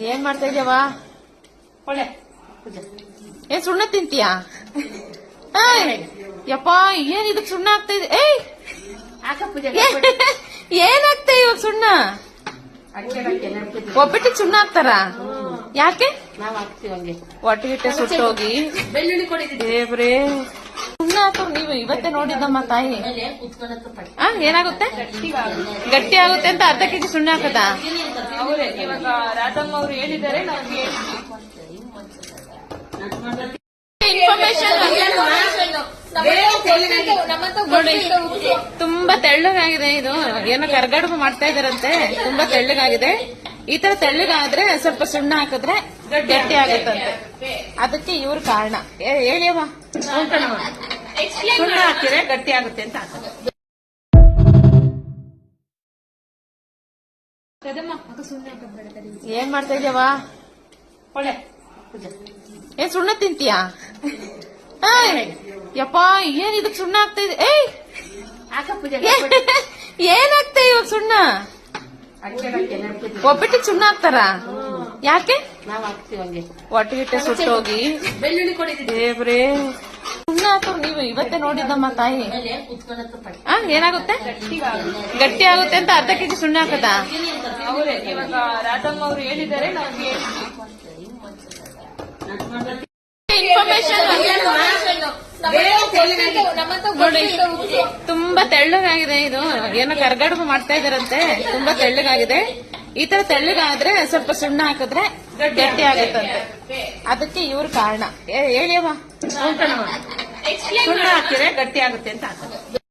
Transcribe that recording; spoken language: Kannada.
ಏನ್ ಮಾಡ್ತಾ ಇದ್ಯವ? ಏನ್ ಸುಣ್ಣ ತಿಂತೀಯಾ? ಯಪ್ಪ ಏನ್ ಇದಕ್ ಸುಣ್ಣ ಆಗ್ತಾ ಇದೆ? ಏನಾಗ್ತಾ ಇವಾಗ ಸುಣ್ಣ? ಒಬ್ಬಟ್ಟು ಸುಣ್ಣ ಹಾಕ್ತಾರ? ಯಾಕೆ? ಒಟ್ಟಿಗಿಟ್ಟೆ ಸುಟ್ಟೋಗಿ ದೇವ್ರೇ ಸುಣ್ಣ ಹಾಕೋರು ನೀವು ಇವತ್ತೇ ನೋಡಿದ್ದಮ್ಮ ತಾಯಿ. ಏನಾಗುತ್ತೆ? ಗಟ್ಟಿ ಆಗುತ್ತೆ ಅಂತ ಅರ್ಧ ಕೆಜಿ ಸುಣ್ಣ ಹಾಕದ? ಇವಾಗ ರಾಧಮ್ಮ ಅವರು ಹೇಳಿದ್ದಾರೆ. ನೋಡಿ ತುಂಬಾ ತೆಳ್ಳಗಾಗಿದೆ ಇದು. ಏನೋ ಕರ್ಗಡುಬು ಮಾಡ್ತಾ ಇದಾರಂತೆ. ತುಂಬಾ ತೆಳ್ಳಗಾಗಿದೆ. ಈ ತರ ತೆಳ್ಳಗಾದ್ರೆ ಸ್ವಲ್ಪ ಸುಣ್ಣ ಹಾಕಿದ್ರೆ ಗಟ್ಟಿ ಆಗುತ್ತಂತೆ. ಅದಕ್ಕೆ ಇವ್ರ ಕಾರಣ. ಹೇಳಿಯವ್ವ, ಸುಣ್ಣ ಹಾಕಿದ್ರೆ ಗಟ್ಟಿ ಆಗುತ್ತೆ ಅಂತ ಹಾಕೋದು. ಏನ್ ಮಾಡ್ತಾ ಇದ್ಯವ? ಏನ್ ಸುಣ್ಣ ತಿಂತೀಯಾ? ಯಪ್ಪ ಏನ್ ಇದಕ್ ಸುಣ್ಣ ಆಗ್ತಾ ಇದೆ? ಏನಾಗ್ತಾ ಇವಾಗ ಸುಣ್ಣ? ಒಬ್ಬಟ್ಟು ಸುಣ್ಣ ಹಾಕ್ತಾರ? ಯಾಕೆ? ಒಟ್ಟಿಗಿಟ್ಟೆ ಸುಟ್ಟೋಗಿ ದೇವ್ರೇ ಸುಣ್ಣ ಹಾಕೋರು ನೀವು ಇವತ್ತೇ ನೋಡಿದ್ದಮ್ಮ ತಾಯಿ. ಏನಾಗುತ್ತೆ? ಗಟ್ಟಿ ಆಗುತ್ತೆ ಅಂತ ಅರ್ಧ ಕೆಜಿ ಸುಣ್ಣ ಹಾಕದ? ಇವಾಗ ರಾಧಮ್ಮ ಅವರು ಹೇಳಿದ್ದಾರೆ. ನೋಡಿ ತುಂಬಾ ತೆಳ್ಳಗಾಗಿದೆ ಇದು. ಏನೋ ಕರ್ಗಡುಬು ಮಾಡ್ತಾ ಇದಾರಂತೆ. ತುಂಬಾ ತೆಳ್ಳಗಾಗಿದೆ. ಈ ತರ ತೆಳ್ಳಗಾದ್ರೆ ಸ್ವಲ್ಪ ಸುಣ್ಣ ಹಾಕಿದ್ರೆ ಗಟ್ಟಿ ಆಗುತ್ತಂತೆ. ಅದಕ್ಕೆ ಇವ್ರ ಕಾರಣ. ಹೇಳಿಯವ್ವ, ಸುಣ್ಣ ಹಾಕಿದ್ರೆ ಗಟ್ಟಿ ಆಗುತ್ತೆ ಅಂತ ಹಾಕೋದು.